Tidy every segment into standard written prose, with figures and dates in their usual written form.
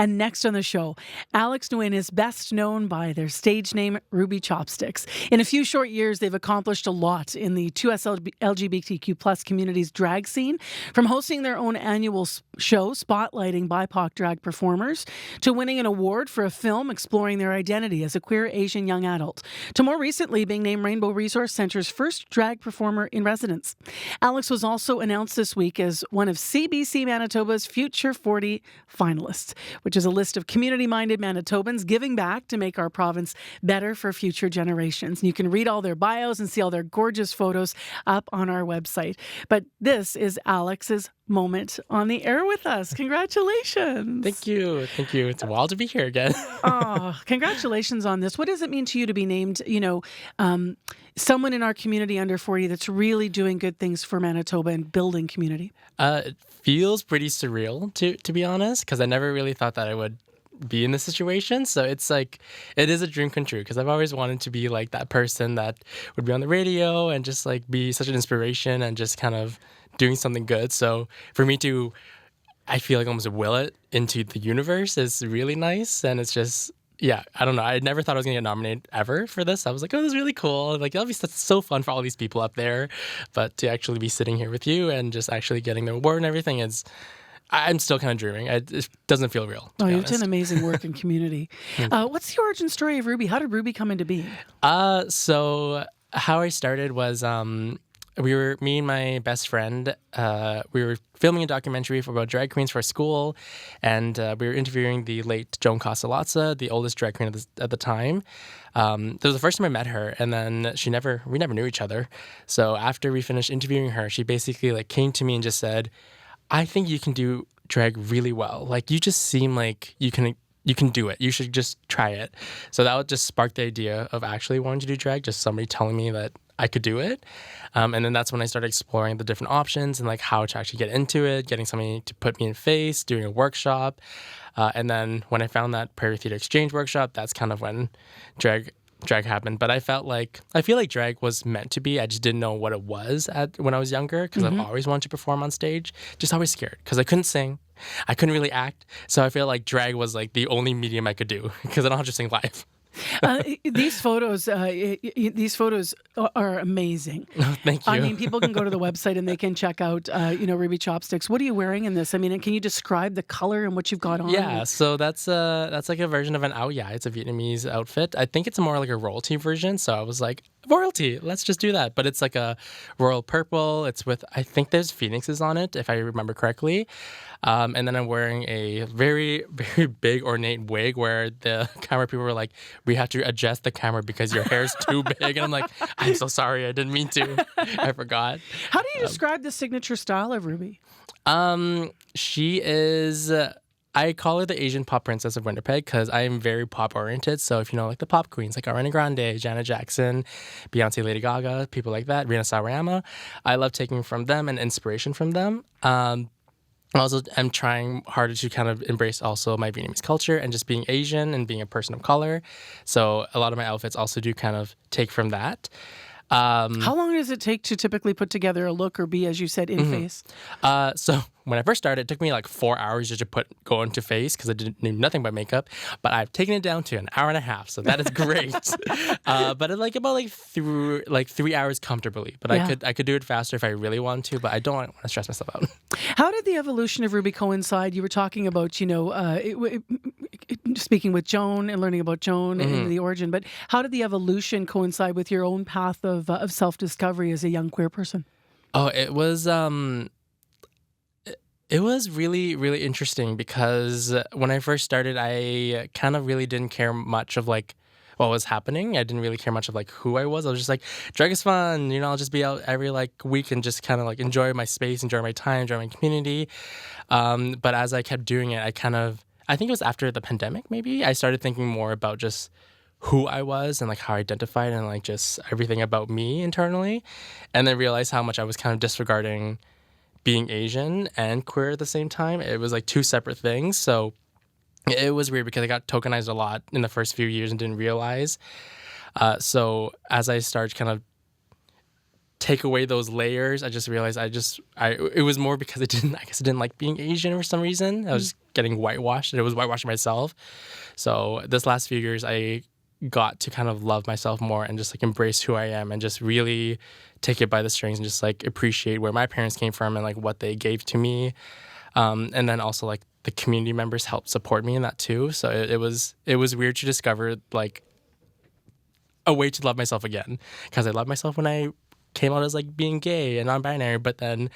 And next on the show, Alex Nguyen is best known by their stage name, Ruby Chopstix. In a few short years, they've accomplished a lot in the 2S LGBTQ plus community's drag scene, from hosting their own annual show spotlighting BIPOC drag performers, to winning an award for a film exploring their identity as a queer Asian young adult, to more recently being named Rainbow Resource Centre's first drag performer in residence. Alex was also announced this week as one of CBC Manitoba's Future 40 finalists, which is a list of community-minded Manitobans giving back to make our province better for future generations. And you can read all their bios and see all their gorgeous photos up on our website. But this is Alex's moment on the air with us. Congratulations. Thank you. It's wild to be here again. Congratulations on this. What does it mean to you to be named, someone in our community under 40 that's really doing good things for Manitoba and building community? It feels pretty surreal, to be honest, because I never really thought that I would be in this situation. So it's like, it is a dream come true, because I've always wanted to be like that person that would be on the radio and just like be such an inspiration and just kind of doing something good. So for me to, I feel like almost will it into the universe is really nice. And it's just, yeah, I don't know. I never thought I was going to get nominated ever for this. I was like, oh, this is really cool. Like, that'll be so fun for all these people up there. But to actually be sitting here with you and just actually getting the award and everything is, I'm still kind of dreaming. It doesn't feel real. You've done amazing work in community. What's the origin story of Ruby? How did Ruby come into being? So how I started was me and my best friend, we were filming a documentary about drag queens for school, and we were interviewing the late Joan Castellazza, the oldest drag queen at the time. That was the first time I met her, and then we never knew each other. So after we finished interviewing her, she basically like came to me and just said, I think you can do drag really well. Like, you just seem like you can do it. You should just try it. So that would just spark the idea of actually wanting to do drag, just somebody telling me that I could do it. And then that's when I started exploring the different options and like how to actually get into it, getting somebody to put me in face, doing a workshop. And then when I found that Prairie Theatre Exchange workshop, that's kind of when drag happened. But I feel like drag was meant to be. I just didn't know what it was when I was younger, because I've always wanted to perform on stage, just always scared because I couldn't sing. I couldn't really act. So I feel like drag was like the only medium I could do, because I don't have to sing live. These photos are amazing. Oh, thank you. I mean, people can go to the website and they can check out, Ruby Chopstix. What are you wearing in this? I mean, can you describe the color and what you've got on? Yeah, so that's like a version of an it's a Vietnamese outfit. I think it's more like a royalty version. So I was like, royalty, let's just do that. But it's like a royal purple. It's with, I think there's phoenixes on it, if I remember correctly. And then I'm wearing a very, very big ornate wig where the camera people were like, we have to adjust the camera because your hair's too big. And I'm like, I'm so sorry. I didn't mean to. I forgot. How do you describe the signature style of Ruby? She is... I call her the Asian pop princess of Winnipeg because I am very pop oriented. So if you know like the pop queens like Ariana Grande, Janet Jackson, Beyonce, Lady Gaga, people like that, Rina Sawayama, I love taking from them and inspiration from them. Also, I'm trying harder to kind of embrace also my Vietnamese culture and just being Asian and being a person of color. So a lot of my outfits also do kind of take from that. How long does it take to typically put together a look or be, as you said, in face? So when I first started, it took me like 4 hours just to go into face because I didn't know nothing but makeup. But I've taken it down to an hour and a half, so that is great. But it's like about through 3 hours comfortably. But yeah. I could do it faster if I really want to, but I don't want to stress myself out. How did the evolution of Ruby coincide? You were talking about, speaking with Joan and learning about Joan and the origin, but how did the evolution coincide with your own path of self-discovery as a young queer person? Oh, it was really, really interesting because when I first started, I kind of really didn't care much of what was happening. I didn't really care much of who I was. I was just like, drag is fun. I'll just be out every week and just kind of enjoy my space, enjoy my time, enjoy my community. But as I kept doing it, I think it was after the pandemic, maybe, I started thinking more about just who I was and how I identified and just everything about me internally. And then realized how much I was kind of disregarding being Asian and queer at the same time. It was two separate things. So it was weird because I got tokenized a lot in the first few years and didn't realize. So as I started kind of take away those layers, I just realized it was more because I guess I didn't like being Asian for some reason. I was just getting whitewashed, and it was whitewashing myself. So this last few years, I got to kind of love myself more and just like embrace who I am and just really take it by the strings and just like appreciate where my parents came from and like what they gave to me. And then also like the community members helped support me in that too. So it was weird to discover like a way to love myself again, because I loved myself when I came out as like being gay and non-binary, but then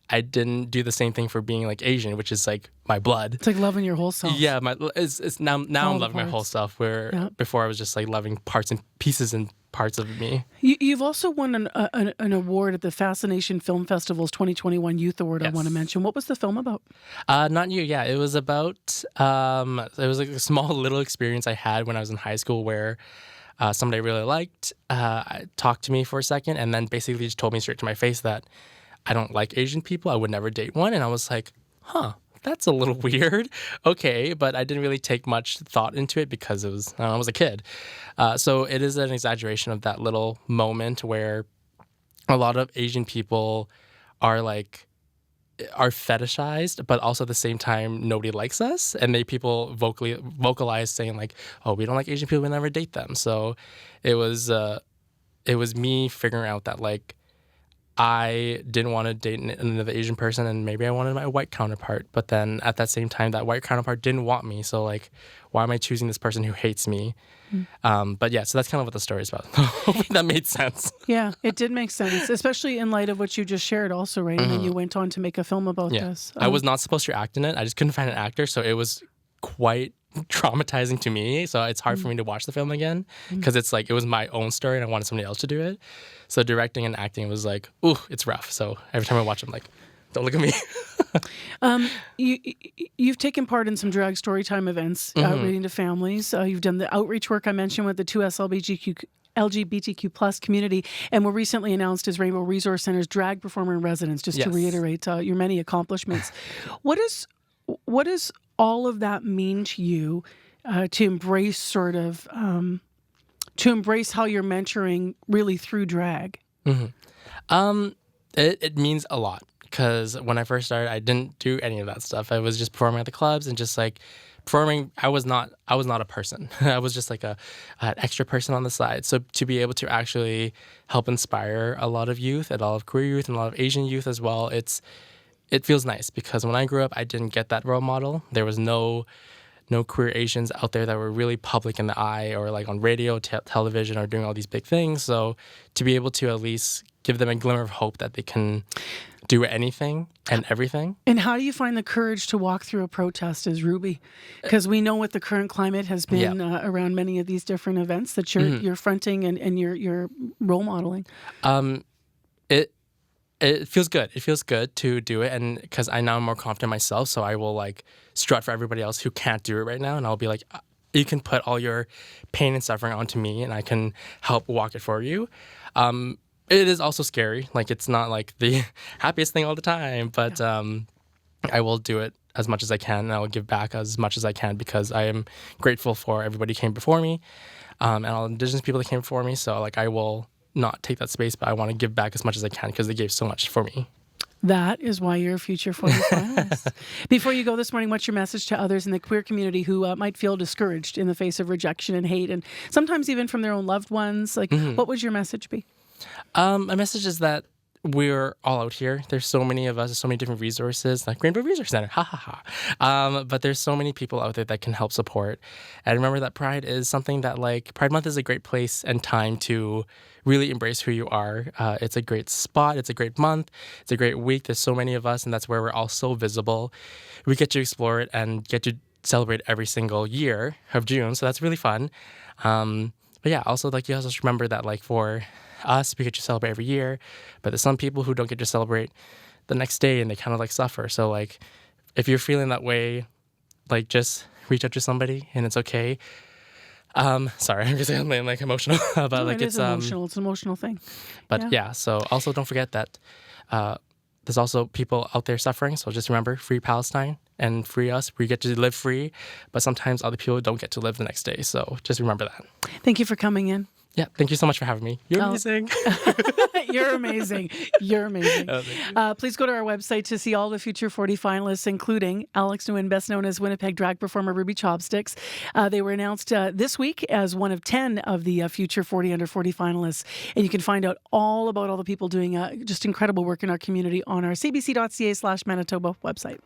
I didn't do the same thing for being like Asian, which is like my blood. It's like loving your whole self. Yeah, it's now I'm loving my whole self, where before I was just like loving parts and pieces and parts of me. You've also won an award at the Fascination Film Festival's 2021 Youth Award. Yes. I want to mention. What was the film about? Not you. Yeah, it was about. It was like a small little experience I had when I was in high school where. Somebody I really liked talked to me for a second and then basically just told me straight to my face that I don't like Asian people. I would never date one. And I was like, huh, that's a little weird. Okay, but I didn't really take much thought into it because I was a kid. So it is an exaggeration of that little moment where a lot of Asian people are fetishized, but also at the same time nobody likes us, and people vocalize saying like, oh, we don't like Asian people, we never date them. So it was me figuring out that like I didn't want to date another Asian person, and maybe I wanted my white counterpart, but then at that same time that white counterpart didn't want me. So like, why am I choosing this person who hates me? But yeah, so that's kind of what the story is about. Hopefully that made sense. Yeah, it did make sense, especially in light of what you just shared also, right? And then you went on to make a film about this. I was not supposed to act in it. I just couldn't find an actor, so it was quite traumatizing to me. So it's hard for me to watch the film again because it's like it was my own story and I wanted somebody else to do it. So directing and acting was like, ooh, it's rough. So every time I watch it, I'm like, don't look at me. You've taken part in some drag storytime events, reading to families. You've done the outreach work I mentioned with the 2S LGBTQ plus community, and were recently announced as Rainbow Resource Center's drag performer in residence, just to reiterate your many accomplishments. What does all of that mean to you to embrace how you're mentoring really through drag? It means a lot. Because when I first started, I didn't do any of that stuff. I was just performing at the clubs and just like performing. I was not a person. I was just like an extra person on the side. So to be able to actually help inspire a lot of youth, a lot of queer youth, and a lot of Asian youth as well, it feels nice. Because when I grew up, I didn't get that role model. There was no queer Asians out there that were really public in the eye or like on radio, television, or doing all these big things. So to be able to at least give them a glimmer of hope that they can do anything and everything. And how do you find the courage to walk through a protest as Ruby? Because we know what the current climate has been around many of these different events that you're fronting and you're role modeling. It feels good. It feels good to do it, and because I now am more confident myself, so I will like strut for everybody else who can't do it right now, and I'll be like, you can put all your pain and suffering onto me, and I can help walk it for you. It is also scary. Like, it's not like the happiest thing all the time, but I will do it as much as I can, and I will give back as much as I can because I am grateful for everybody who came before me, and all Indigenous people that came before me. So like, I will not take that space, but I want to give back as much as I can because they gave so much for me. That is why you're a Future 40 finalist. Before you go this morning, what's your message to others in the queer community who might feel discouraged in the face of rejection and hate, and sometimes even from their own loved ones? Like, what would your message be? My message is that we're all out here. There's so many of us, so many different resources, like Rainbow Resource Center, but there's so many people out there that can help support. And remember that Pride is something that, like, Pride Month is a great place and time to really embrace who you are. It's a great spot. It's a great month. It's a great week. There's so many of us, and that's where we're all so visible. We get to explore it and get to celebrate every single year of June, so that's really fun. But yeah, also, like, you also just remember that, like, for us, we get to celebrate every year, but there's some people who don't get to celebrate the next day and they kind of like suffer. So like, if you're feeling that way, like, just reach out to somebody and it's okay. Sorry, I'm just getting like emotional, but no, like, it's emotional. It's an emotional thing. But yeah, so also don't forget that there's also people out there suffering. So just remember, free Palestine and free us. We get to live free, but sometimes other people don't get to live the next day. So just remember that. Thank you for coming in. Yeah, thank you so much for having me. You're amazing. You're amazing. You're amazing. Oh, thank you. Please go to our website to see all the Future 40 finalists, including Alex Nguyen, best known as Winnipeg drag performer Ruby Chopstix. They were announced this week as one of 10 of the Future 40 under 40 finalists. And you can find out all about all the people doing just incredible work in our community on our cbc.ca/Manitoba website.